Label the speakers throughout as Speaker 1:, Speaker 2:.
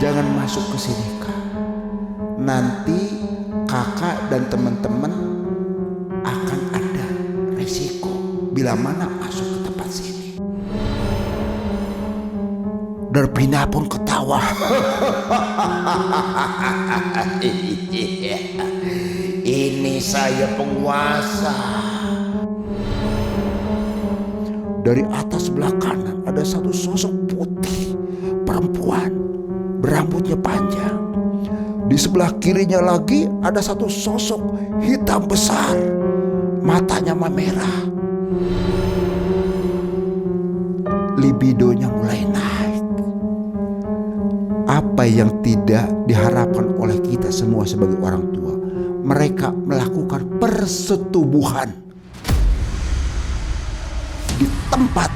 Speaker 1: Jangan masuk ke sini Kak. Nanti kakak dan teman-teman akan ada resiko bila mana masuk ke tempat sini. Dan Pina pun ketawa. Ini saya penguasa. Dari atas sebelah kanan ada satu sosok putih perempuan berambutnya panjang. Di sebelah kirinya lagi ada satu sosok hitam besar, matanya memerah. Libidonya mulai naik. Apa yang tidak diharapkan oleh kita semua sebagai orang tua, mereka melakukan persetubuhan di tempat.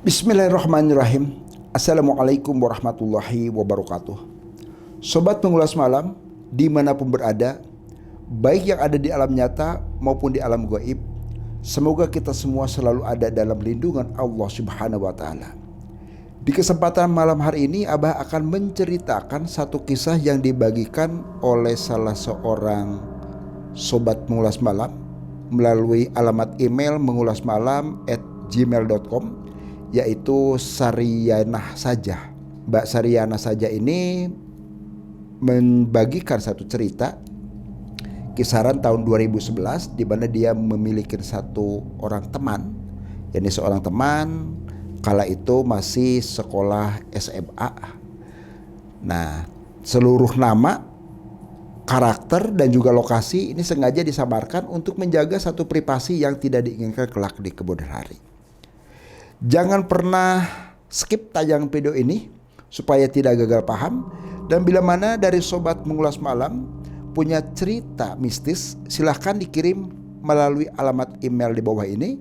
Speaker 1: Bismillahirrahmanirrahim. Assalamualaikum warahmatullahi wabarakatuh. Sobat Pengulas Malam dimanapun berada, baik yang ada di alam nyata maupun di alam gaib, semoga kita semua selalu ada dalam lindungan Allah Subhanahu wa Ta'ala. Di kesempatan malam hari ini, Abah akan menceritakan satu kisah yang dibagikan oleh salah seorang sobat Pengulas Malam melalui alamat email mengulasmalam@gmail.com, yaitu Saryanah Saja. Mbak Saryanah Saja ini membagikan satu cerita kisaran tahun 2011 di mana dia memiliki satu orang teman, yakni seorang teman kala itu masih sekolah SMA. Nah, seluruh nama, karakter dan juga lokasi ini sengaja disamarkan untuk menjaga satu privasi yang tidak diinginkan kelak di kemudian hari. Jangan pernah skip tayang video ini supaya tidak gagal paham. Dan bila mana dari sobat Mengulas Malam punya cerita mistis, silahkan dikirim melalui alamat email di bawah ini.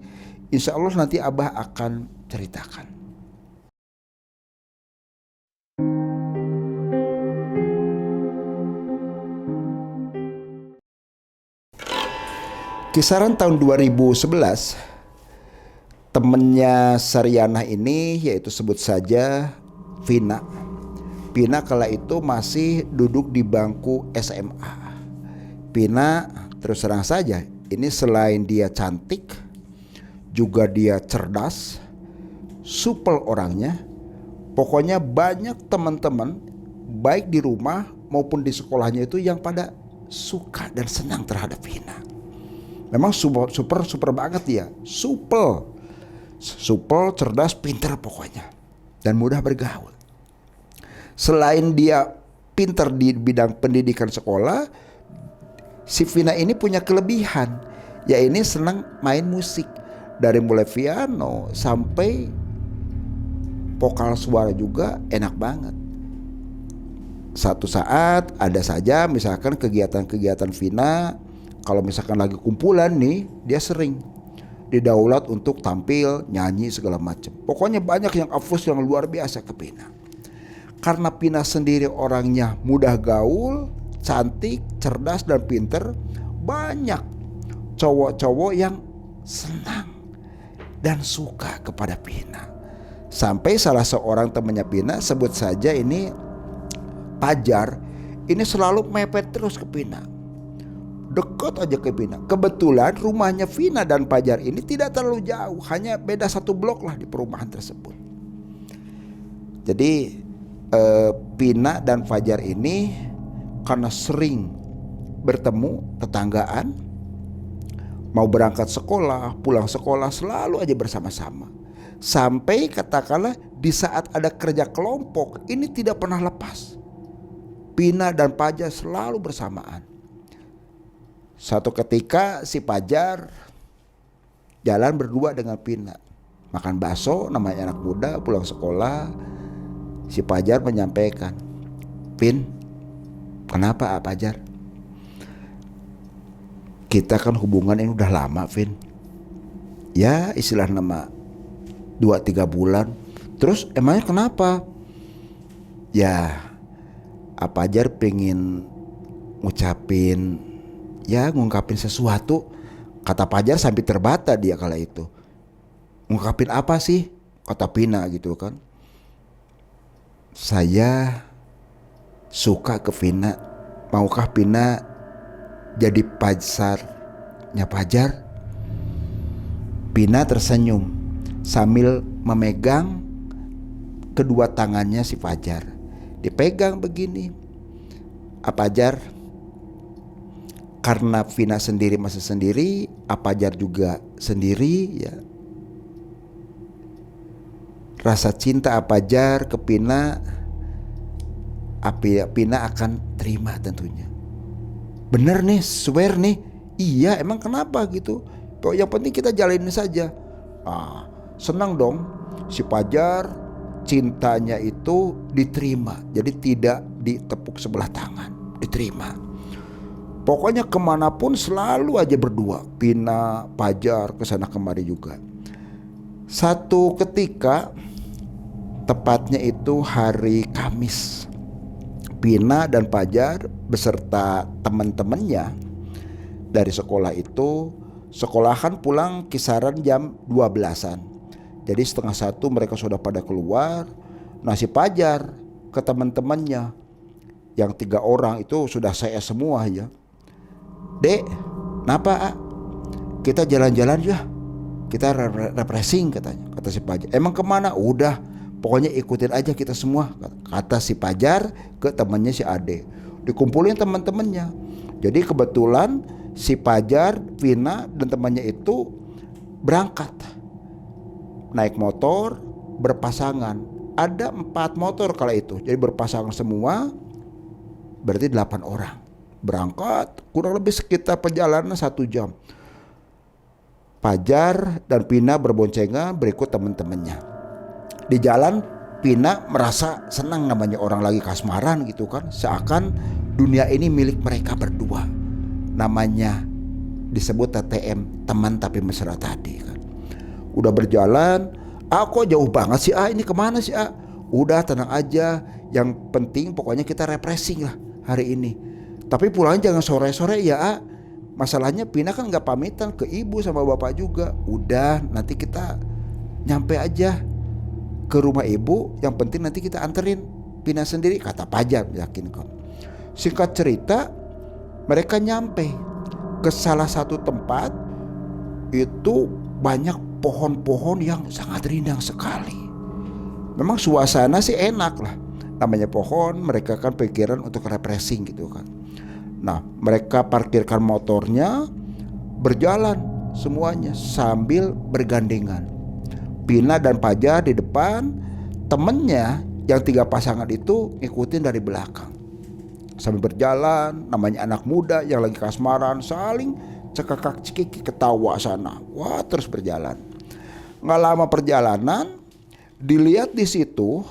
Speaker 1: Insya Allah nanti Abah akan ceritakan. Kisaran tahun 2011, temennya Saryanah ini, yaitu sebut saja Vina. Vina kala itu masih duduk di bangku SMA. Vina terus terang saja, ini selain dia cantik, juga dia cerdas, supel orangnya. Pokoknya banyak teman-teman baik di rumah maupun di sekolahnya itu yang pada suka dan senang terhadap Vina. Memang super banget dia, supel, cerdas, pintar pokoknya, dan mudah bergaul. Selain dia pintar di bidang pendidikan sekolah, si Vina ini punya kelebihan, yaitu senang main musik. Dari mulai piano sampai vokal suara juga enak banget. Satu saat ada saja misalkan kegiatan-kegiatan Vina, kalau misalkan lagi kumpulan nih, dia sering didaulat untuk tampil, nyanyi segala macam. Pokoknya banyak yang afus yang luar biasa ke Pina. Karena Pina sendiri orangnya mudah gaul, cantik, cerdas dan pinter, banyak cowok-cowok yang senang dan suka kepada Pina. Sampai salah seorang temannya Pina, sebut saja ini Pajar, ini selalu mepet terus ke Pina. Dekat aja ke Vina. Kebetulan rumahnya Vina dan Pajar ini tidak terlalu jauh, hanya beda satu blok lah di perumahan tersebut. Jadi Vina dan Fajar ini karena sering bertemu, tetanggaan, mau berangkat sekolah, pulang sekolah selalu aja bersama-sama. Sampai katakanlah di saat ada kerja kelompok ini tidak pernah lepas. Vina dan Fajar selalu bersamaan. Satu ketika si Pajar jalan berdua dengan Vina, makan bakso, namanya anak muda pulang sekolah. Si Fajar menyampaikan, Pin, kenapa Fajar? Kita kan hubungan ini udah lama, Vin. Ya istilah nama 2-3 bulan. Terus emangnya kenapa? Ya Fajar pengen ngungkapin sesuatu. Kata Fajar sampai terbata dia kala itu. Ngungkapin apa sih? Kata Pina gitu kan. Saya suka ke Vina. Maukah Pina jadi pacarnya Fajar? Pina tersenyum sambil memegang kedua tangannya si Fajar. Dipegang begini. Fajar, karena Vina sendiri masih sendiri, Fajar juga sendiri ya. Rasa cinta Fajar ke Pina, Pina akan terima tentunya. Bener nih, swear nih. Iya, emang kenapa gitu? Yang penting kita jalanin saja. Senang dong. Si Fajar cintanya itu diterima. Jadi tidak ditepuk sebelah tangan, diterima. Pokoknya kemanapun selalu aja berdua. Pina, Fajar kesana kemari juga. Satu ketika, tepatnya itu hari Kamis, Pina dan Fajar beserta teman-temannya dari sekolah itu, sekolahan pulang kisaran jam 12-an. Jadi 12:30 mereka sudah pada keluar. Nah si Fajar ke teman-temannya yang 3 orang itu sudah saya semua ya. Dek, kenapa kita jalan-jalan ya? Kita refreshing katanya, kata si Fajar. Emang kemana? Udah, pokoknya ikutin aja kita semua, kata si Fajar ke temannya si Ade. Dikumpulin teman-temannya. Jadi kebetulan si Fajar, Vina dan temannya itu berangkat naik motor berpasangan. Ada 4 motor kala itu, jadi berpasangan semua, berarti 8 orang berangkat. Kurang lebih sekitar perjalanan 1 jam. Fajar dan Pina berboncengan berikut teman-temannya. Di jalan Pina merasa senang, namanya orang lagi kasmaran gitu kan. Seakan dunia ini milik mereka berdua. Namanya disebut TTM, teman tapi mesra tadi kan. Udah berjalan, kok jauh banget sih ini kemana sih Udah tenang aja, yang penting pokoknya kita refreshing lah hari ini. Tapi pulangnya jangan sore-sore ya Masalahnya Pina kan gak pamitan ke ibu sama bapak juga. Udah, nanti kita nyampe aja ke rumah ibu, yang penting nanti kita anterin Pina sendiri, kata Fajar meyakinkan. Singkat cerita, mereka nyampe ke salah satu tempat. Itu banyak pohon-pohon yang sangat rindang sekali. Memang suasana sih enak lah, namanya pohon, mereka kan pikiran untuk refreshing gitu kan. Nah mereka parkirkan motornya, berjalan semuanya sambil bergandengan. Pina dan Fajar di depan, temennya yang 3 pasangan itu ngikutin dari belakang. Sambil berjalan, namanya anak muda yang lagi kasmaran, saling cekakak cikiki ketawa sana. Wah terus berjalan. Nggak lama perjalanan, dilihat di situ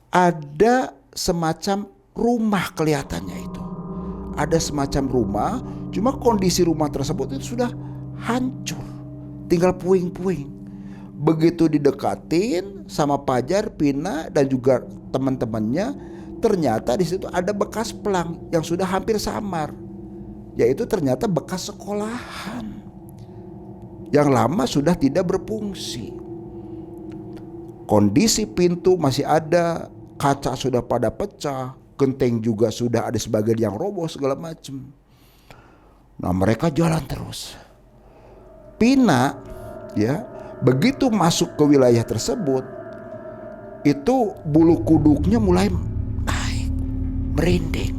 Speaker 1: ada semacam rumah kelihatannya itu. Ada semacam rumah, cuma kondisi rumah tersebut itu sudah hancur, tinggal puing-puing. Begitu didekatin sama Fajar, Pina dan juga teman-temannya, ternyata di situ ada bekas pelang yang sudah hampir samar, yaitu ternyata bekas sekolahan yang lama sudah tidak berfungsi. Kondisi pintu masih ada, kaca sudah pada pecah, genteng juga sudah ada sebagian yang roboh segala macam. Nah mereka jalan terus. Pina ya begitu masuk ke wilayah tersebut, itu bulu kuduknya mulai naik, merinding.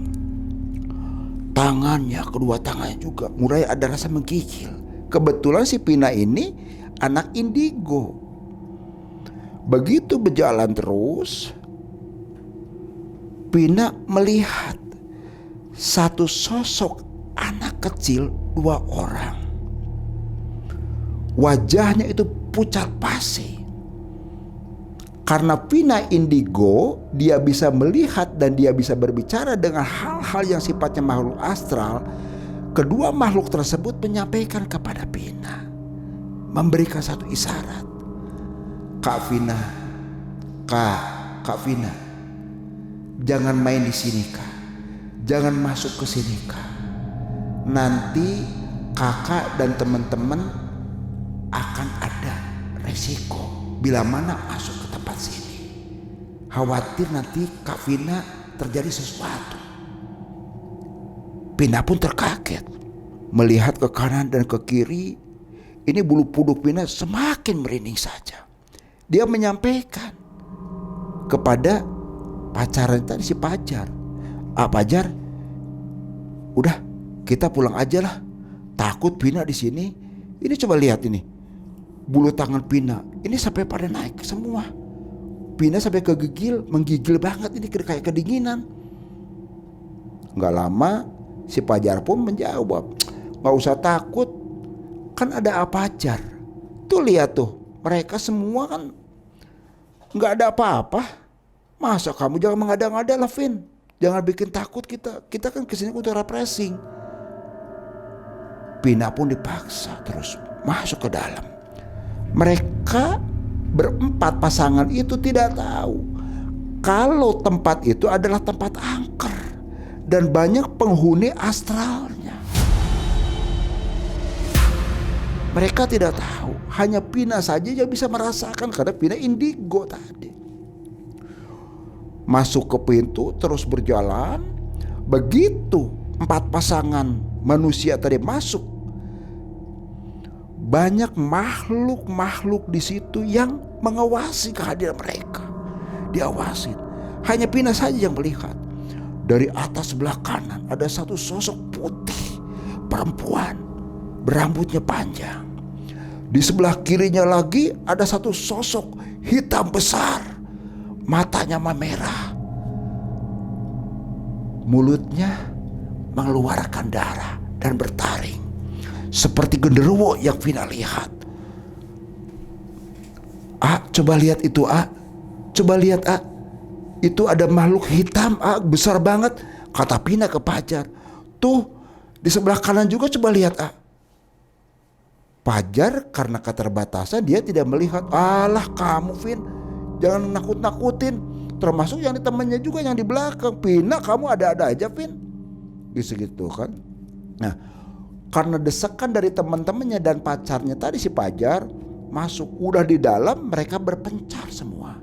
Speaker 1: Tangannya, kedua tangannya juga mulai ada rasa menggigil. Kebetulan si Pina ini anak indigo. Begitu berjalan terus, Pina melihat satu sosok anak kecil 2 orang. Wajahnya itu pucat pasi, Karena Pina indigo, dia bisa melihat dan dia bisa berbicara dengan hal-hal yang sifatnya makhluk astral. Kedua makhluk tersebut menyampaikan kepada Pina, memberikan satu isyarat. Kak Vina, jangan main di sini Kak, jangan masuk ke sini Kak. Nanti kakak dan teman-teman akan ada resiko bila mana masuk ke tempat sini. Khawatir nanti Kak Vina terjadi sesuatu. Pina pun terkaget melihat ke kanan dan ke kiri. Ini bulu kuduk Pina semakin merinding saja. Dia menyampaikan kepada pacarnya tadi, si Pajar. Pajar, udah kita pulang aja lah. Takut Pina di sini. Ini coba lihat ini, bulu tangan Pina ini sampai pada naik semua. Pina sampai menggigil banget ini, kayak kedinginan. Nggak lama si Pajar pun menjawab, nggak usah takut, kan ada Pajar. Tuh lihat tuh, mereka semua kan nggak ada apa-apa. Masa kamu jangan mengada-ngada lah Vin, jangan bikin takut kita. Kita kan kesini untuk refreshing. Pina pun dipaksa terus masuk ke dalam. Mereka berempat pasangan itu tidak tahu kalau tempat itu adalah tempat angker dan banyak penghuni astralnya. Mereka tidak tahu, hanya Pina saja yang bisa merasakan karena Pina indigo tadi. Masuk ke pintu terus berjalan. Begitu 4 pasangan manusia tadi masuk, banyak makhluk-makhluk di situ yang mengawasi kehadiran mereka. Diawasin. Hanya Pina saja yang melihat. Dari atas sebelah kanan ada satu sosok putih, perempuan, berambutnya panjang. Di sebelah kirinya lagi ada satu sosok hitam besar, matanya memerah, mulutnya mengeluarkan darah dan bertaring seperti genderuwo yang Vina lihat. Coba lihat itu coba lihat itu ada makhluk hitam besar banget, kata Pina ke Pajar. Tuh di sebelah kanan juga coba lihat Pajar karena keterbatasan dia tidak melihat. Alah kamu Vin, jangan nakut-nakutin. Termasuk yang di temannya juga yang di belakang. Pina kamu ada-ada aja Vin, gitu kan. Nah, karena desakan dari teman-temannya dan pacarnya tadi si Pajar masuk, udah di dalam mereka berpencar semua,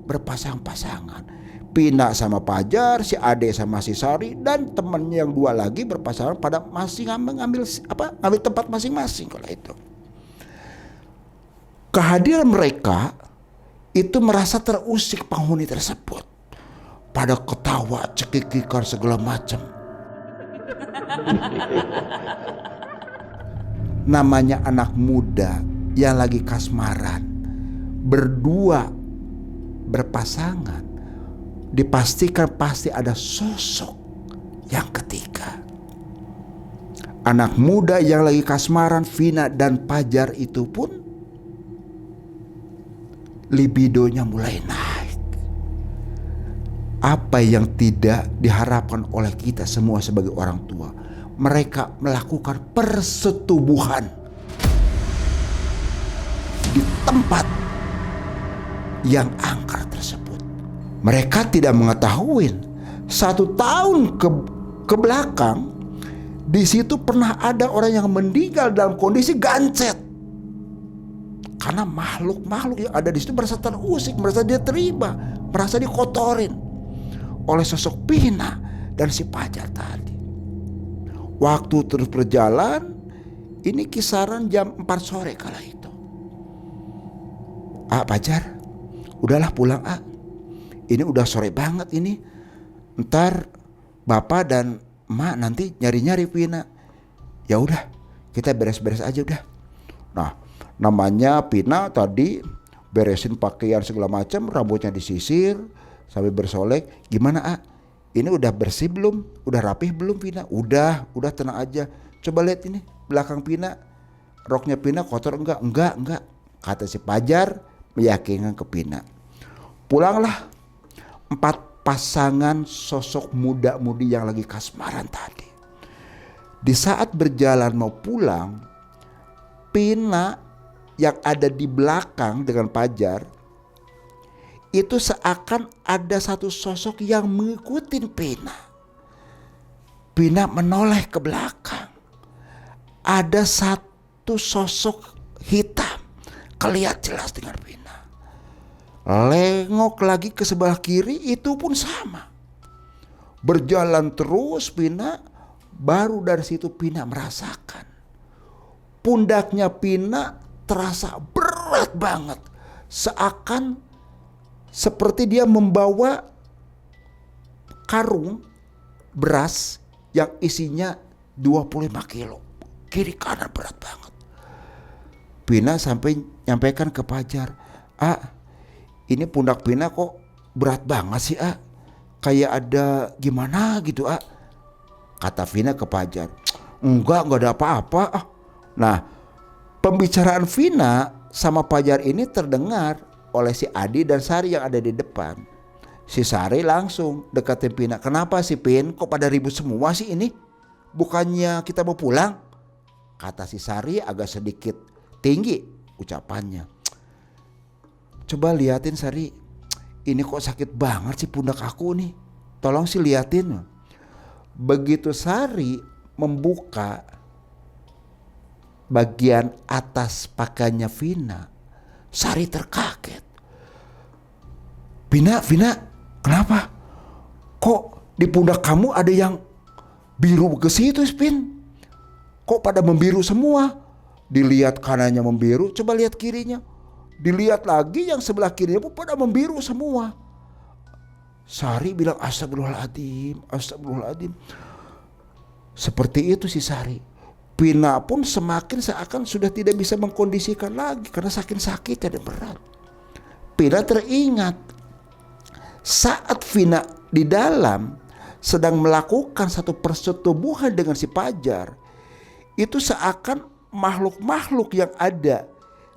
Speaker 1: berpasang-pasangan. Pina sama Pajar, si Ade sama si Sari, dan temannya yang 2 lagi berpasangan pada masih ngambil tempat masing-masing. Kalau itu kehadiran mereka itu merasa terusik penghuni tersebut, pada ketawa, cekikikan segala macam. Namanya anak muda yang lagi kasmaran, berdua berpasangan, dipastikan pasti ada sosok yang ketiga. Anak muda yang lagi kasmaran, Vina dan Pajar itu pun libidonya mulai naik. Apa yang tidak diharapkan oleh kita semua sebagai orang tua, mereka melakukan persetubuhan di tempat yang angker tersebut. Mereka tidak mengetahui 1 tahun ke belakang di situ pernah ada orang yang meninggal dalam kondisi gancet. Karena makhluk-makhluk yang ada di situ merasa terusik, merasa dia terima, merasa dikotorin oleh sosok Pina dan si Pajar tadi. Waktu terus berjalan, ini kisaran jam 4 sore kala itu. Pajar, udahlah pulang ini udah sore banget ini. Ntar bapak dan emak nanti nyari-nyari Pina. Ya udah, kita beres-beres aja udah. Nah, namanya Pina tadi beresin pakaian segala macam, rambutnya disisir sambil bersolek. Gimana ini udah bersih belum? Udah rapih belum Pina? Udah tenang aja. Coba lihat ini belakang Pina, roknya Pina kotor enggak? Enggak, kata si Pajar meyakinkan ke Pina. Pulanglah 4 pasangan sosok muda-mudi yang lagi kasmaran tadi. Di saat berjalan mau pulang, Pina yang ada di belakang dengan Pajar itu seakan ada satu sosok yang mengikuti Pina. Pina menoleh ke belakang. Ada satu sosok hitam kelihatan jelas dengan Pina. Lengok lagi ke sebelah kiri, itu pun sama. Berjalan terus Pina, baru dari situ Pina merasakan pundaknya Pina terasa berat banget. Seakan seperti dia membawa karung beras yang isinya 25 kilo. Kiri kanan berat banget. Pina sampai nyampaikan ke Pajar, ini pundak Pina kok berat banget sih kayak ada gimana gitu Kata Vina ke Pajar, enggak ada apa-apa. Nah, pembicaraan Vina sama Pajar ini terdengar oleh si Adi dan Sari yang ada di depan. Si Sari langsung deketin Pina. Kenapa sih Pin? Kok pada ribut semua sih ini? Bukannya kita mau pulang? Kata si Sari agak sedikit tinggi ucapannya. Coba liatin Sari, ini kok sakit banget sih pundak aku nih. Tolong sih liatin. Begitu Sari membuka bagian atas pakaiannya Vina, Sari terkaget. Vina, kenapa? Kok di pundak kamu ada yang biru ke situ, Pin? Kok pada membiru semua? Dilihat kanannya membiru, coba lihat kirinya. Dilihat lagi yang sebelah kirinya pun pada membiru semua. Sari bilang astagfirullahaladzim. Seperti itu si Sari. Pina pun semakin seakan sudah tidak bisa mengkondisikan lagi karena saking sakitnya dan berat. Pina teringat saat Vina di dalam sedang melakukan satu persetubuhan dengan si Pajar, itu seakan makhluk-makhluk yang ada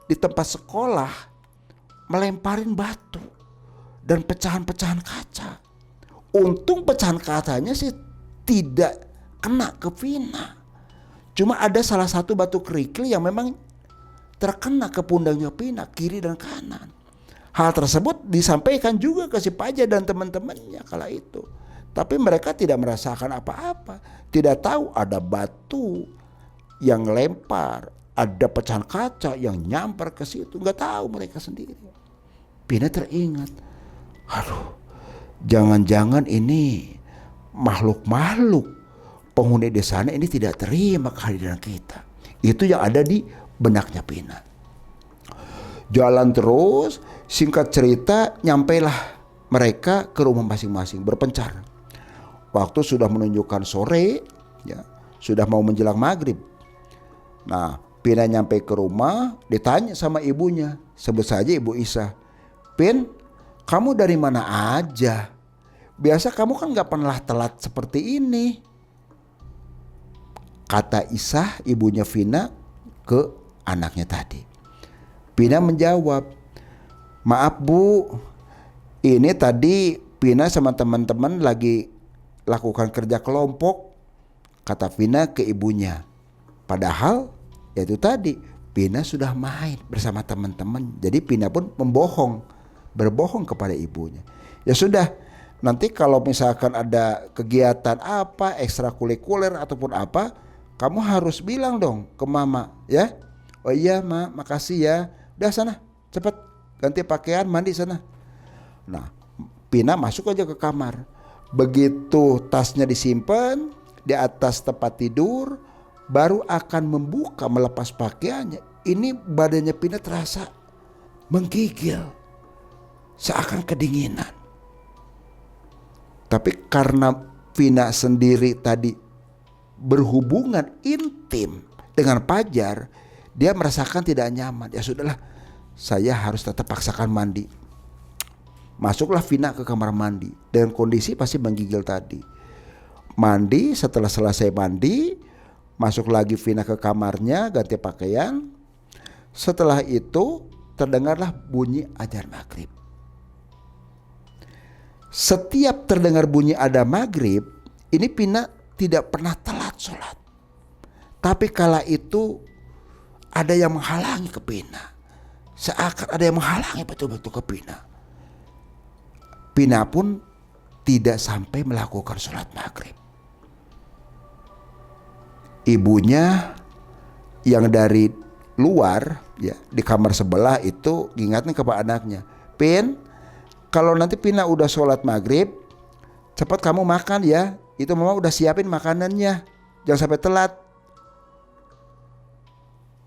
Speaker 1: di tempat sekolah melemparin batu dan pecahan-pecahan kaca. Untung pecahan kacanya sih tidak kena ke Vina. Cuma ada salah satu batu kerikil yang memang terkena ke pundaknya Pina, kiri dan kanan. Hal tersebut disampaikan juga ke si Pajar dan teman-temannya kala itu. Tapi mereka tidak merasakan apa-apa. Tidak tahu ada batu yang lempar, ada pecahan kaca yang nyamper ke situ. Nggak tahu mereka sendiri. Pina teringat, aduh, jangan-jangan ini makhluk-makhluk penghuni desa ini tidak terima kehadiran kita. Itu yang ada di benaknya Pina. Jalan terus, singkat cerita, nyampailah mereka ke rumah masing-masing berpencar. Waktu sudah menunjukkan sore, ya, sudah mau menjelang maghrib. Nah, Pina nyampe ke rumah, ditanya sama ibunya, sebut saja Ibu Isa. Pin, kamu dari mana aja? Biasa kamu kan gak pernah telat seperti ini. Kata Isa, ibunya Vina, ke anaknya tadi. Pina menjawab, maaf Bu, ini tadi Pina sama teman-teman lagi lakukan kerja kelompok. Kata Vina ke ibunya. Padahal ya itu tadi, Pina sudah main bersama teman-teman. Jadi Pina pun berbohong kepada ibunya. Ya sudah, nanti kalau misalkan ada kegiatan apa, ekstrakurikuler ataupun apa, kamu harus bilang dong ke mama ya. Oh iya Ma, makasih ya. Udah sana, cepat ganti pakaian, mandi sana. Nah, Pina masuk aja ke kamar. Begitu tasnya disimpan di atas tempat tidur, baru akan melepas pakaiannya. Ini badannya Pina terasa menggigil, seakan kedinginan. Tapi karena Pina sendiri tadi berhubungan intim dengan Pajar, dia merasakan tidak nyaman. Ya sudahlah, saya harus tetap paksakan mandi. Masuklah Vina ke kamar mandi dengan kondisi pasti menggigil tadi. Mandi, setelah selesai mandi, masuk lagi Vina ke kamarnya, ganti pakaian. Setelah itu terdengarlah bunyi azan maghrib. Setiap terdengar bunyi adzan maghrib, ini Pina tidak pernah telat sholat. Tapi kala itu ada yang menghalangi ke Pina. Seakan ada yang menghalangi betul-betul ke Pina. Pina pun tidak sampai melakukan sholat maghrib. Ibunya yang dari luar ya di kamar sebelah itu ingatnya kepada anaknya, Pin, kalau nanti Pina udah sholat maghrib, cepat kamu makan ya. Itu mama udah siapin makanannya, jangan sampai telat.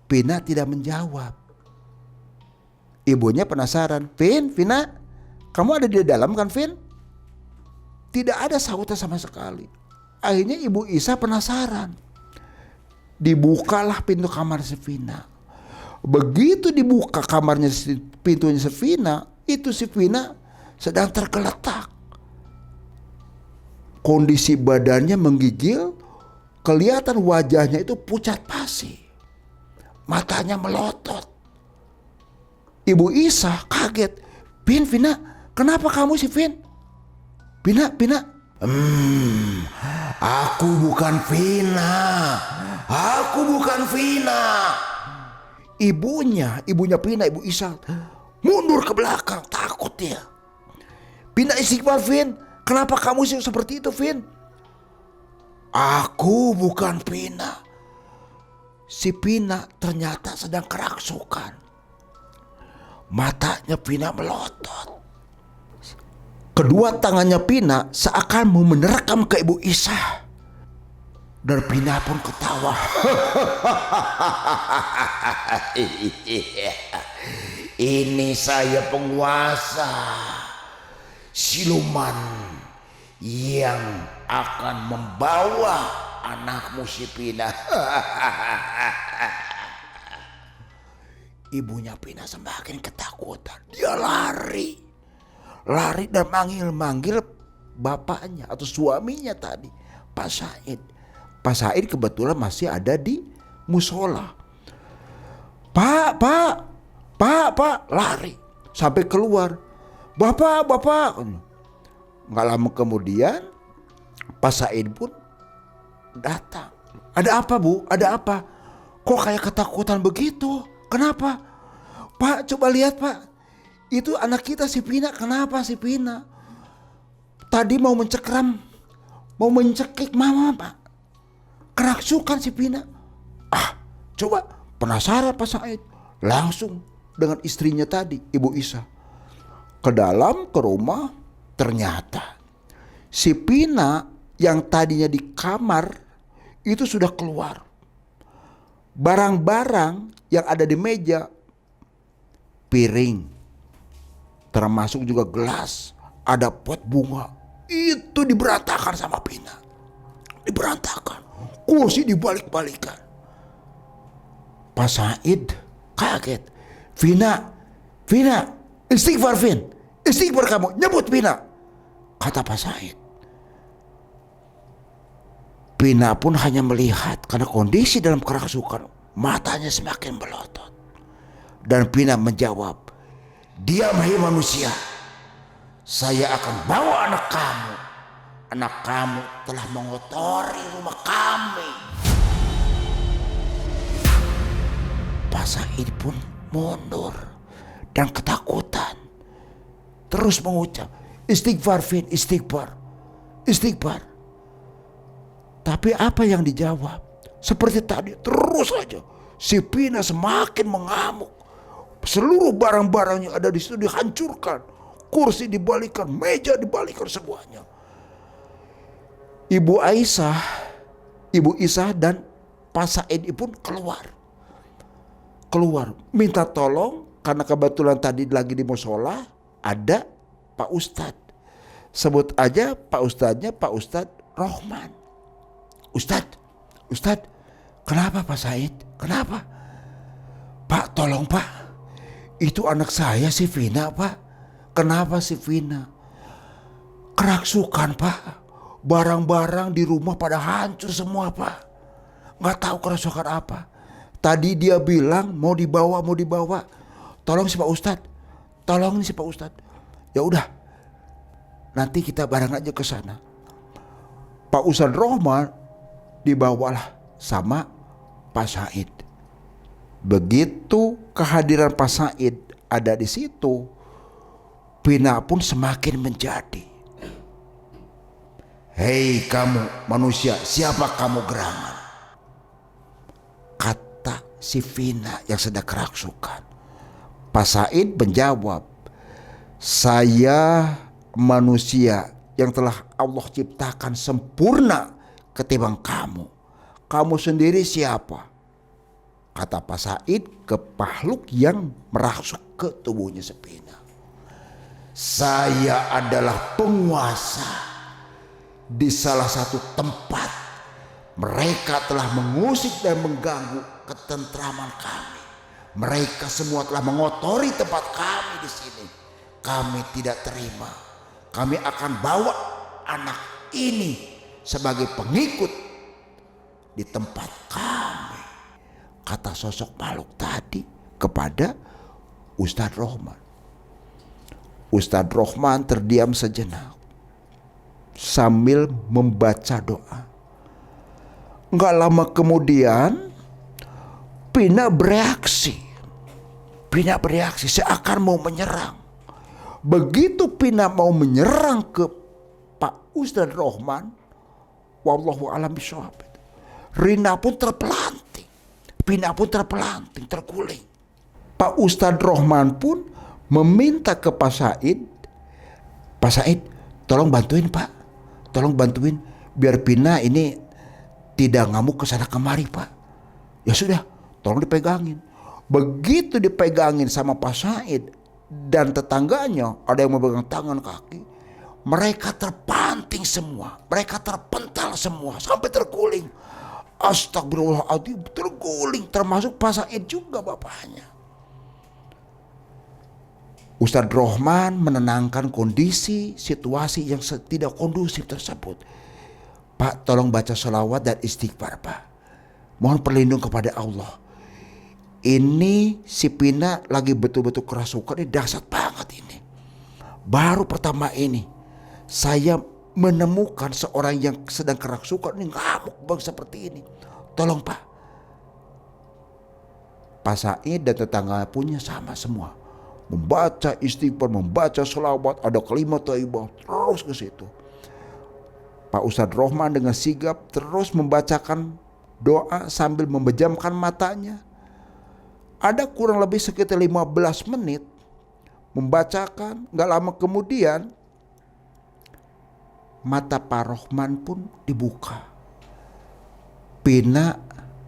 Speaker 1: Pina tidak menjawab. Ibunya penasaran, Vina, kamu ada di dalam kan, Vin? Tidak ada sautan sama sekali. Akhirnya Ibu Isa penasaran. Dibukalah pintu kamar si Vina. Begitu dibuka kamarnya, pintunya si Vina, itu si Vina sedang tergeletak. Kondisi badannya menggigil, kelihatan wajahnya itu pucat pasi. Matanya melotot. Ibu Isa kaget. Vina, kenapa kamu sih, Vin? Vina. Aku bukan Vina. Ibunya Vina, Ibu Isa mundur ke belakang, takut dia. Vina istighfar, Vin. Kenapa kamu sih seperti itu, Vin? Aku bukan Vina. Si Vina ternyata sedang kerasukan. Matanya Vina melotot. Kedua tangannya Vina seakan mau menerkam ke Ibu Isa. Dan Vina pun ketawa. Ini saya penguasa siluman yang akan membawa anakmu si Vina. Ibunya Vina semakin ketakutan. Dia lari dan manggil bapaknya atau suaminya tadi, Pak Said. Pak Said kebetulan masih ada di musola. Pak, lari sampai keluar. Bapak. Nggak lama kemudian Pak Said pun datang. Ada apa, Bu? Ada apa? Kok kayak ketakutan begitu? Kenapa? Pak, coba lihat, Pak. Itu anak kita si Vina. Kenapa si Vina? Tadi mau mencekik mama, Pak. Kerasukan si Vina. Coba, penasaran Pak Said. Langsung dengan istrinya tadi, Ibu Isa, ke rumah. Ternyata si Vina yang tadinya di kamar itu sudah keluar. Barang-barang yang ada di meja, piring, termasuk juga gelas, ada pot bunga, itu diberantakan sama Vina. Diberantakan, kursi dibalik-balikan. Pak Said kaget. Vina, istighfar, Vin. Istighfar kamu, nyebut Vina, kata Pak Said. Vina pun hanya melihat karena kondisi dalam kerasukan, matanya semakin melotot. Dan Vina menjawab, diam hai manusia, saya akan bawa anak kamu. Anak kamu telah mengotori rumah kami. Pak Said pun mundur dan ketakutan. Terus mengucap, istighfar, Vin, istighfar. Tapi apa yang dijawab? Seperti tadi, terus saja si Vina semakin mengamuk. Seluruh barang-barang yang ada di situ dihancurkan. Kursi dibalikan, meja dibalikan semuanya. Ibu Isa dan Pak Said pun keluar minta tolong karena kebetulan tadi lagi di musola ada Pak Ustadz. Sebut aja Pak Ustadznya Pak Ustadz Rohman. Ustadz, kenapa Pak Said? Kenapa? Pak, tolong Pak, itu anak saya si Vina, Pak. Kenapa si Vina? Kerasukan, Pak. Barang-barang di rumah pada hancur semua, Pak. Nggak tahu kerasukan apa. Tadi dia bilang mau dibawa. Tolong si Pak Ustadz. Ya udah. nanti kita bareng aja ke sana. Pak Ustadz Rohman dibawalah sama Pak Said. Begitu kehadiran Pak Said ada di situ, Pina pun semakin menjadi. Hei kamu manusia, siapa kamu gerangan? Kata si Vina yang sedang kerasukan. Pak Said menjawab, saya manusia yang telah Allah ciptakan sempurna ketimbang kamu. Kamu sendiri siapa? Kata Pak Said ke makhluk yang merasuk ke tubuhnya si Pina. Saya adalah penguasa di salah satu tempat. Mereka telah mengusik dan mengganggu ketentraman kami. Mereka semua telah mengotori tempat kami di sini. Kami tidak terima. Kami akan bawa anak ini sebagai pengikut di tempat kami. Kata sosok makhluk tadi kepada Ustadz Rohman. Ustadz Rohman terdiam sejenak sambil membaca doa. Enggak lama kemudian Pina bereaksi. Seakan mau menyerang. Begitu Pina mau menyerang ke Pak Ustadz Rohman, wallahu a'lam bishawab, Rina pun terpelanting. Pina pun terpelanting, terguling. Pak Ustadz Rohman pun meminta ke Pak Said, Pak Said, tolong bantuin Pak. Tolong bantuin biar Pina ini tidak ngamuk kesana kemari Pak. Ya sudah, tolong dipegangin. Begitu dipegangin sama Pak Said dan tetangganya, ada yang memegang tangan kaki, mereka terpanting semua, mereka terpental semua sampai terguling. Astagfirullahaladzim, terguling, termasuk Pak Said juga bapaknya. Ustadz Rohman menenangkan kondisi situasi yang tidak kondusif tersebut. Pak, tolong baca sholawat dan istighfar Pak. Mohon perlindungan kepada Allah. Ini si Pina lagi betul-betul kerasukan, ini dahsyat banget ini. Baru pertama ini saya menemukan seorang yang sedang kerasukan ini ngamuk bang seperti ini. Tolong Pak. Pak Said dan tetangga punya sama semua. Membaca istighfar, membaca sholawat, ada kalimat thayyibah terus ke situ. Pak Ustadz Rohman dengan sigap terus membacakan doa sambil memejamkan matanya. Ada kurang lebih sekitar 15 menit membacakan. Gak lama kemudian mata Pak Rohman pun dibuka. Pina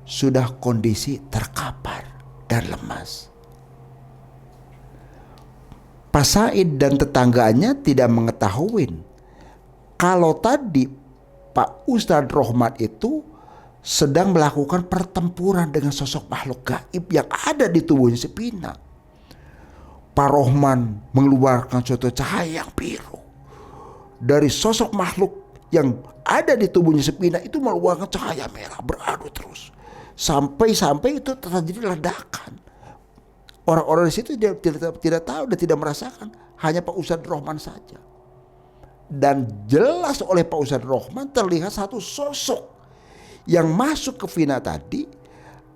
Speaker 1: sudah kondisi terkapar dan lemas. Pak Said dan tetangganya tidak mengetahui kalau tadi Pak Ustadz Rohman itu sedang melakukan pertempuran dengan sosok makhluk gaib yang ada di tubuhnya si Pina. Pak Rohman mengeluarkan suatu cahaya yang biru. Dari sosok makhluk yang ada di tubuhnya si Pina itu mengeluarkan cahaya merah beradu terus. Sampai itu terjadi ledakan. Orang-orang di situ tidak tahu dan tidak merasakan. Hanya Pak Ustadz Rohman saja. Dan jelas oleh Pak Ustadz Rohman terlihat satu sosok yang masuk ke Vina tadi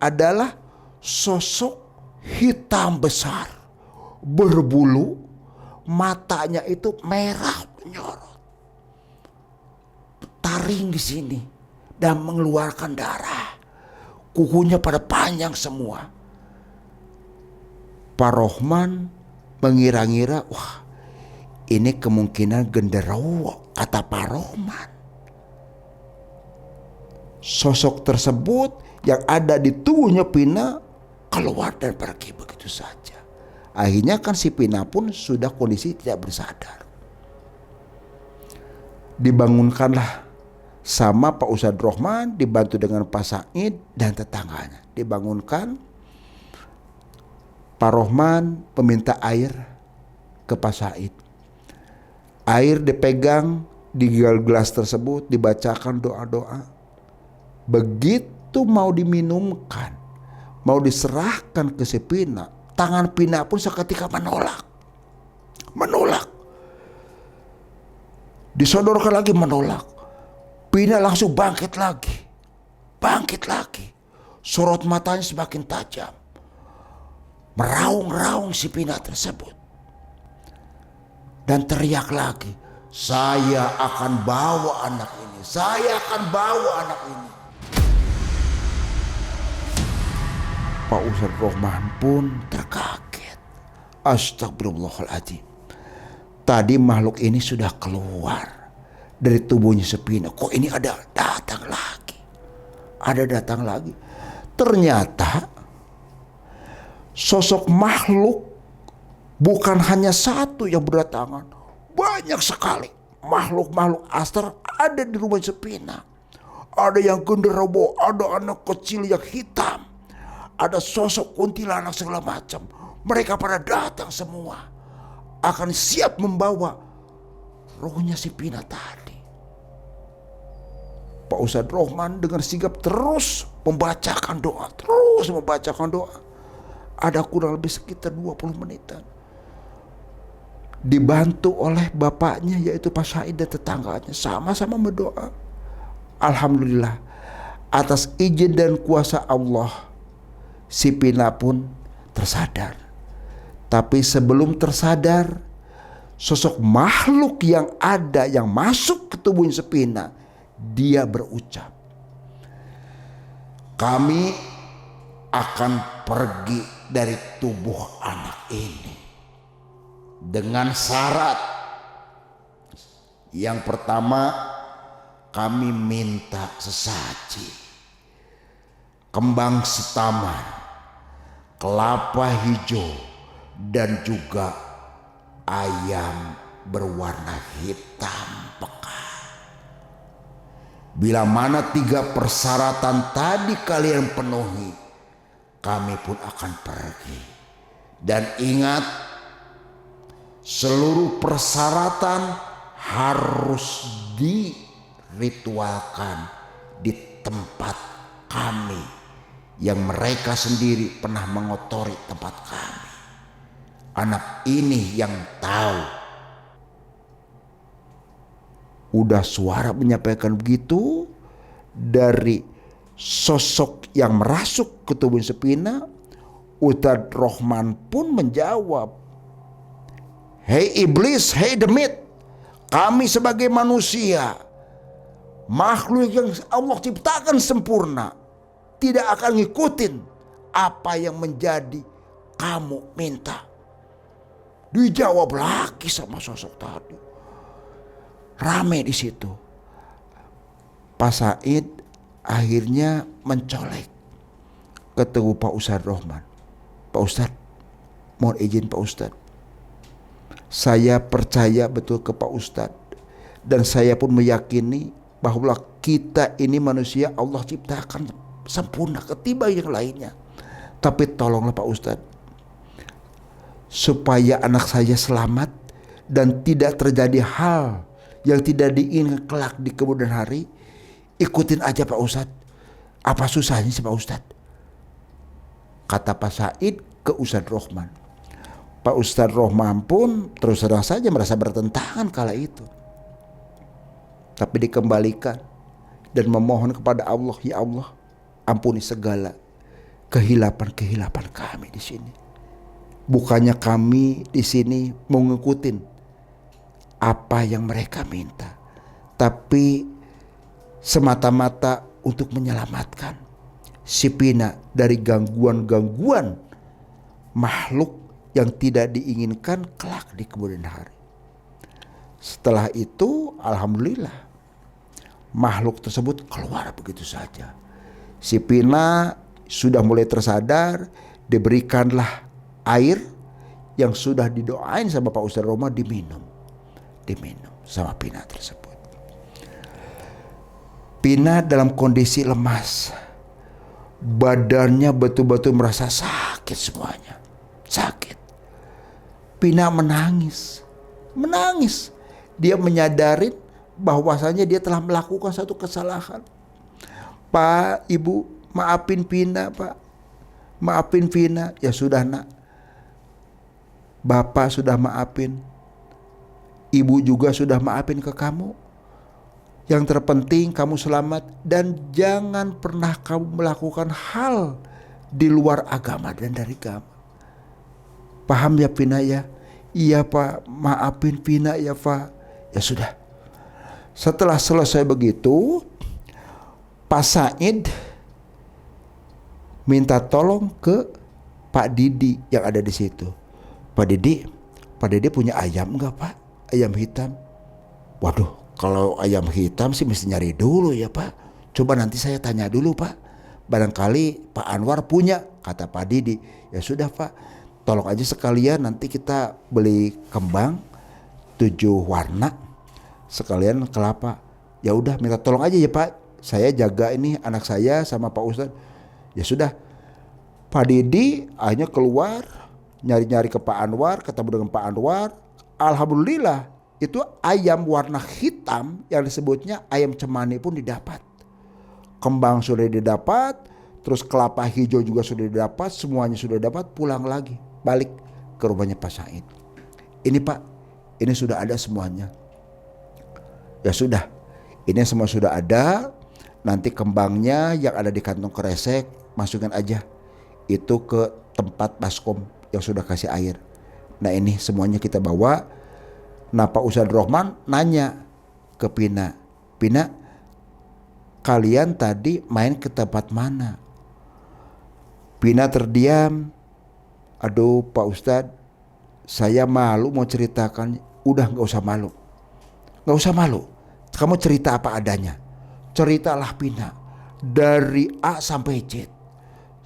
Speaker 1: adalah sosok hitam besar, berbulu, matanya itu merah menyorot, taring di sini dan mengeluarkan darah, kukunya pada panjang semua. Pak Rohman mengira-ngira, wah ini kemungkinan genderuwo, kata Pak Rohman. Sosok tersebut yang ada di tubuhnya Pina keluar dan pergi begitu saja. Akhirnya kan si Pina pun sudah kondisi tidak bersadar. Dibangunkanlah sama Pak Ustadz Rohman dibantu dengan Pak Said dan tetangganya. Dibangunkan. Pak Rohman meminta air ke Pak Said. Air dipegang di gelas tersebut, dibacakan doa-doa. Begitu mau diminumkan, mau diserahkan ke si Pina, tangan Pina pun seketika menolak. Disodorkan lagi, menolak. Pina langsung bangkit lagi. Sorot matanya semakin tajam. Meraung-raung si Pina tersebut. Dan teriak lagi, saya akan bawa anak ini. Pak Ustadz Rohman pun terkaget. Astagfirullahaladzim. Tadi makhluk ini sudah keluar dari tubuhnya si Pina. Kok ini ada datang lagi. Ternyata sosok makhluk bukan hanya satu yang berdatangan. Banyak sekali makhluk-makhluk astral ada di rumah si Pina. Ada yang genderuwo, ada anak kecil yang hitam, ada sosok kuntilanak segala macam. Mereka pada datang semua, akan siap membawa rohnya si Pina tadi. Pak Ustadz Rohman dengan sigap terus membacakan doa. Ada kurang lebih sekitar 20 menitan. Dibantu oleh bapaknya yaitu Pak Said dan tetangganya, sama-sama berdoa. Alhamdulillah, atas izin dan kuasa Allah, si Pina pun tersadar. Tapi sebelum tersadar, sosok makhluk yang ada yang masuk ke tubuh si Pina, dia berucap, kami akan pergi dari tubuh anak ini dengan syarat. Yang pertama, kami minta sesaji, kembang setaman, kelapa hijau, dan juga ayam berwarna hitam pekat. Bila mana 3 persyaratan tadi kalian penuhi, kami pun akan pergi. Dan ingat, seluruh persyaratan harus diritualkan di tempat kami yang mereka sendiri pernah mengotori tempat kami. Anak ini yang tahu. Udah suara menyampaikan begitu, dari sosok yang merasuk ke tubuh si Pina, Ustadz Rohman pun menjawab, hei iblis, hei demit, kami sebagai manusia, makhluk yang Allah ciptakan sempurna, tidak akan ngikutin apa yang menjadi kamu minta. Dijawab lagi sama sosok tadi. Rame di situ. Pak Said akhirnya mencolek ketemu Pak Ustadz Rohman. Pak Ustadz, mohon izin Pak Ustadz, saya percaya betul ke Pak Ustadz, dan saya pun meyakini bahwa kita ini manusia Allah ciptakan sempurna ketimbang yang lainnya. Tapi tolonglah Pak Ustadz, supaya anak saya selamat dan tidak terjadi hal yang tidak diinginkan kelak di kemudian hari, ikutin aja Pak Ustadz. Apa susahnya sih Pak Ustadz? Kata Pak Said ke Ustadz Rohman. Pak Ustadz Rohman pun terus terang saja merasa bertentangan kala itu. Tapi dikembalikan dan memohon kepada Allah, ya Allah, ampuni segala kehilapan kami di sini. Bukannya kami di sini mau ngikutin apa yang mereka minta, tapi semata-mata untuk menyelamatkan si Pina dari gangguan-gangguan makhluk yang tidak diinginkan kelak di kemudian hari. Setelah itu alhamdulillah makhluk tersebut keluar begitu saja. Si Pina sudah mulai tersadar, diberikanlah air yang sudah didoain sama Pak Ustadz Rohman, diminum sama Pina tersebut. Pina dalam kondisi lemas, badannya betul-betul merasa sakit semuanya, sakit. Pina menangis. Dia menyadari bahwasanya dia telah melakukan satu kesalahan. Pak, Ibu, maafin Pina, Pak. Maafin Pina. Ya sudah nak, Bapak sudah maafin. Ibu juga sudah maafin ke kamu. Yang terpenting kamu selamat dan jangan pernah kamu melakukan hal di luar agama dan dari kamu. Paham ya Vina ya? Iya Pak, maafin Vina ya Pak. Ya sudah. Setelah selesai begitu, Pak Said minta tolong ke Pak Didi yang ada di situ. Pak Didi punya ayam enggak Pak? Ayam hitam. Waduh, kalau ayam hitam sih mesti nyari dulu ya Pak. Coba nanti saya tanya dulu Pak. Barangkali Pak Anwar punya, kata Pak Didi. Ya sudah Pak, tolong aja sekalian nanti kita beli kembang 7 warna. Sekalian kelapa. Ya udah minta tolong aja ya Pak. Saya jaga ini anak saya sama Pak Ustadz. Ya sudah. Pak Didi akhirnya keluar nyari-nyari ke Pak Anwar, ketemu dengan Pak Anwar. Alhamdulillah itu ayam warna hitam yang disebutnya ayam cemani pun didapat. Kembang sudah didapat, terus kelapa hijau juga sudah didapat, semuanya sudah dapat, pulang lagi, balik ke rumahnya Pak Said. Ini Pak, ini sudah ada semuanya. Ya sudah, ini semua sudah ada, nanti kembangnya yang ada di kantong kresek, masukkan aja itu ke tempat baskom yang sudah kasih air. Nah ini semuanya kita bawa. Nah Pak Ustadz Rohman nanya ke Pina, kalian tadi main ke tempat mana? Pina terdiam. Aduh Pak Ustadz, saya malu mau ceritakan. Udah gak usah malu. Gak usah malu. Kamu cerita apa adanya. Ceritalah Pina. Dari A sampai Z.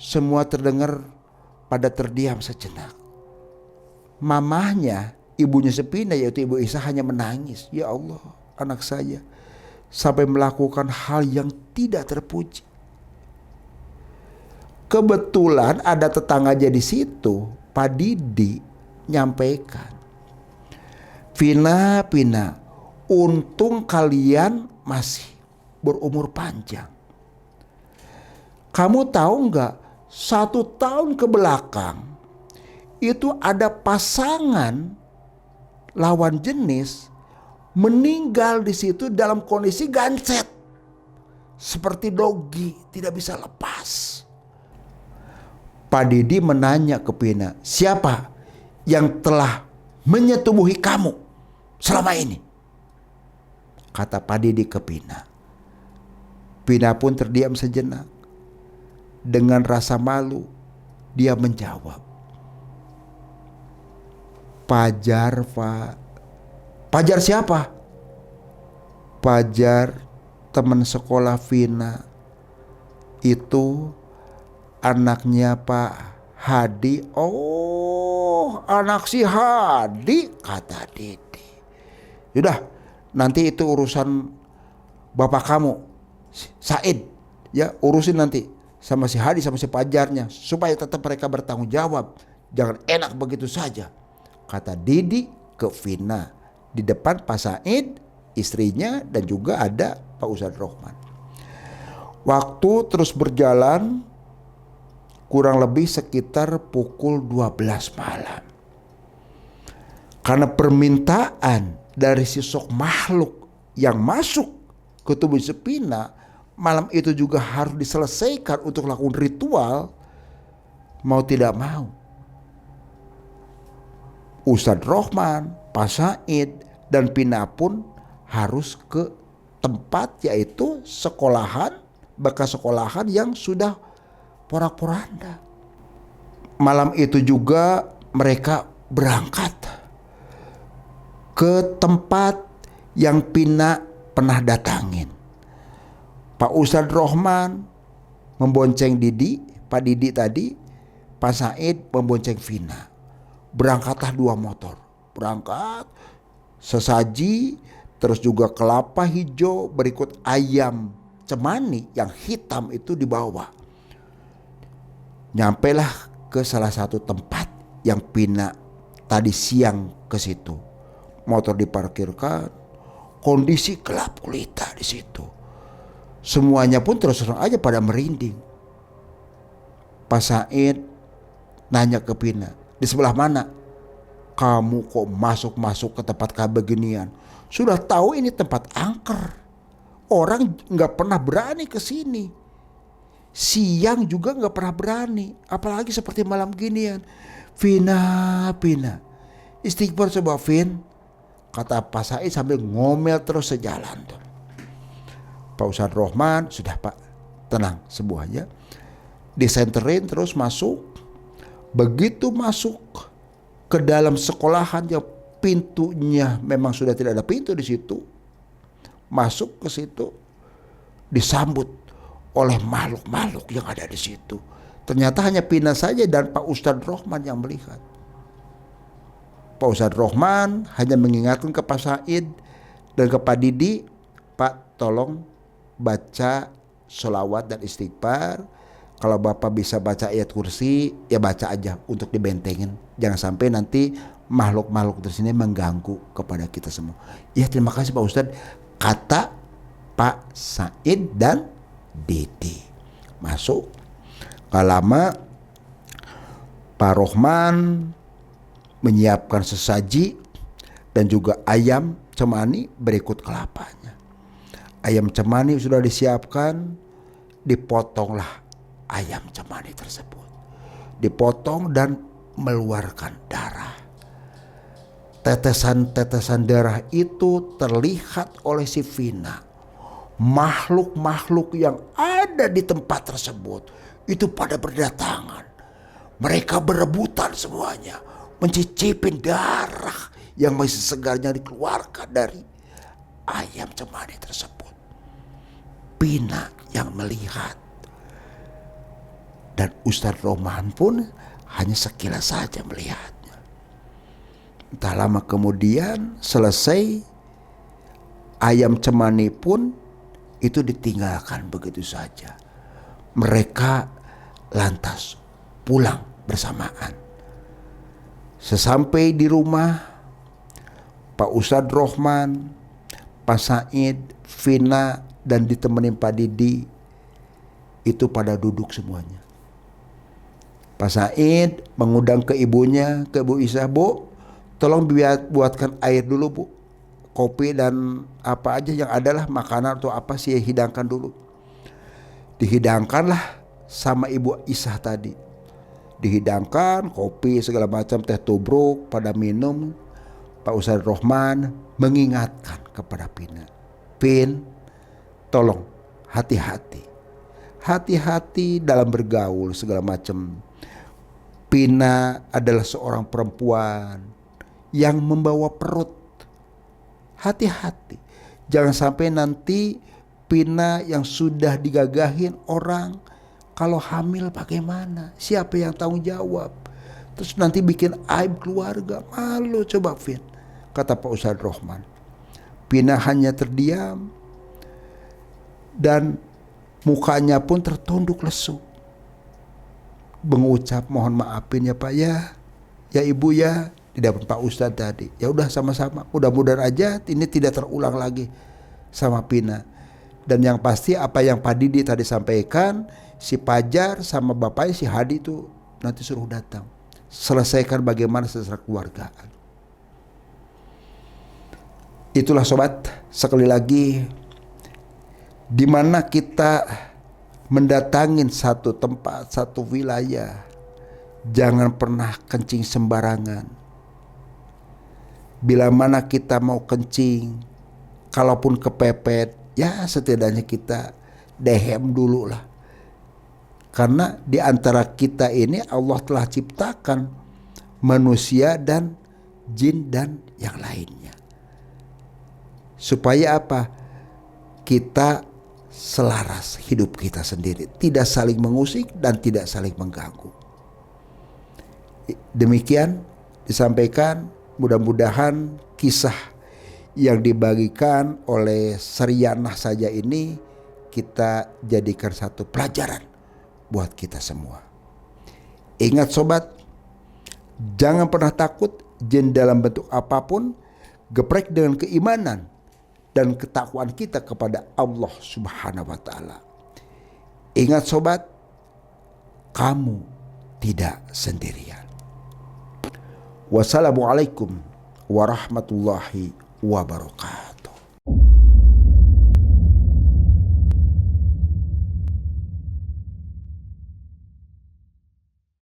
Speaker 1: Semua terdengar pada terdiam sejenak. Mamahnya, ibunya Sepina yaitu Ibu Isa hanya menangis. Ya Allah, anak saya sampai melakukan hal yang tidak terpuji. Kebetulan ada tetangga di situ, Pak Didi nyampaikan, Pina, untung kalian masih berumur panjang. Kamu tahu nggak? 1 tahun ke belakang itu ada pasangan lawan jenis meninggal di situ dalam kondisi gancet, seperti dogi, tidak bisa lepas. Pak Didi menanya ke Pina, siapa yang telah menyetubuhi kamu selama ini? Kata Pak Didi ke Pina. Pina pun terdiam sejenak. Dengan rasa malu dia menjawab, Pajar Pak. Pajar siapa? Pajar teman sekolah Vina. Itu anaknya Pak Hadi. Oh, anak si Hadi, kata Didi. Yaudah, nanti itu urusan bapak kamu, Said. Ya, urusin nanti sama si Hadi sama si Pajarnya supaya tetap mereka bertanggung jawab. Jangan enak begitu saja, kata Didi ke Vina di depan Pak Said, istrinya, dan juga ada Pak Ustadz Rohman. Waktu terus berjalan kurang lebih sekitar pukul 12 malam. Karena permintaan dari sosok makhluk yang masuk ke tubuh Sepina, malam itu juga harus diselesaikan untuk lakukan ritual. Mau tidak mau, Ustadz Rohman, Pak Said, dan Pina pun harus ke tempat, yaitu sekolahan, bekas sekolahan yang sudah porak-poranda. Malam itu juga mereka berangkat ke tempat yang Pina pernah datangin. Pak Ustadz Rohman membonceng Didi, Pak Didi tadi, Pak Said membonceng Vina. Berangkatlah 2 motor. Berangkat sesaji, terus juga kelapa hijau, berikut ayam cemani yang hitam itu dibawa. Nyampailah ke salah satu tempat yang Pina tadi siang ke situ. Motor diparkirkan, kondisi gelap gulita di situ. Semuanya pun terus terang aja pada merinding. Pak Said nanya ke Pina, di sebelah mana? kamu kok masuk-masuk ke tempat kayak beginian? Sudah tahu ini tempat angker. Orang nggak pernah berani ke sini. Siang juga nggak pernah berani. Apalagi seperti malam ginian. Vina, istighfar coba Vin. Kata Pak Said sambil ngomel terus sejalan tuh. Pak Ustadz Rohman, sudah Pak, tenang semuanya. Disenterin terus masuk. Begitu masuk ke dalam sekolahan yang pintunya memang sudah tidak ada pintu di situ. Masuk ke situ disambut oleh makhluk-makhluk yang ada di situ. Ternyata hanya Pina saja dan Pak Ustadz Rohman yang melihat. Pak Ustadz Rohman hanya mengingatkan ke Pak Said dan ke Pak Didi, Pak tolong baca sholawat dan istighfar. Kalau Bapak bisa baca ayat kursi, ya baca aja untuk dibentengin. Jangan sampai nanti makhluk-makhluk di sini mengganggu kepada kita semua. Ya terima kasih Pak Ustadz, kata Pak Said dan Didi. Masuk. Gak lama Pak Rohman menyiapkan sesaji dan juga ayam cemani berikut kelapanya. Ayam cemani sudah disiapkan, dipotonglah ayam cemani tersebut. Dipotong dan meluarkan darah. Tetesan-tetesan darah itu terlihat oleh si Vina. Makhluk-makhluk yang ada di tempat tersebut itu pada berdatangan. Mereka berebutan semuanya mencicipin darah yang masih segarnya dikeluarkan dari ayam cemani tersebut. Pina yang melihat. Dan Ustadz Rohman pun hanya sekilas saja melihatnya. Tak lama kemudian selesai, ayam cemani pun itu ditinggalkan begitu saja. Mereka lantas pulang bersamaan. Sesampai di rumah, Pak Ustadz Rohman, Pak Said, Vina dan ditemenin Pak Didi itu pada duduk semuanya. Pak Said mengundang ke ibunya, ke Ibu Isah, Bu, tolong buatkan air dulu Bu. Kopi dan apa aja yang adalah makanan atau apa sih hidangkan dulu. Dihidangkanlah sama Ibu Isah tadi. Dihidangkan kopi segala macam, teh tubruk pada minum. Pak Ustadz Rohman mengingatkan kepada Pina. Pin, tolong hati-hati. Hati-hati dalam bergaul segala macam. Pina adalah seorang perempuan yang membawa perut. Hati-hati. Jangan sampai nanti Pina yang sudah digagahin orang, kalau hamil bagaimana? Siapa yang tanggung jawab? Terus nanti bikin aib keluarga. Malu coba Vin, kata Pak Ustadz Rohman. Pina hanya terdiam dan mukanya pun tertunduk lesu. Mengucap mohon maafin ya Pak ya Ibu ya, di depan Pak Ustadz tadi. Ya udah sama-sama, mudah-mudahan aja ini tidak terulang lagi sama Pina. Dan yang pasti apa yang Pak Didi tadi sampaikan, si Pajar sama bapaknya si Hadi itu nanti suruh datang. Selesaikan bagaimana secara keluargaan. Itulah sobat, sekali lagi, di mana kita mendatangin satu tempat, satu wilayah, jangan pernah kencing sembarangan. Bila mana kita mau kencing, kalaupun kepepet, ya setidaknya kita dehem dulu lah. Karena di antara kita ini Allah telah ciptakan manusia dan jin dan yang lainnya. Supaya apa? Kita selaras hidup kita sendiri, tidak saling mengusik dan tidak saling mengganggu. Demikian disampaikan, mudah-mudahan kisah yang dibagikan oleh Sarianah saja ini kita jadikan satu pelajaran buat kita semua. Ingat sobat, jangan pernah takut jin dalam bentuk apapun, geprek dengan keimanan dan ketakwaan kita kepada Allah Subhanahu wa taala. Ingat sobat, kamu tidak sendirian. Wassalamualaikum warahmatullahi wabarakatuh.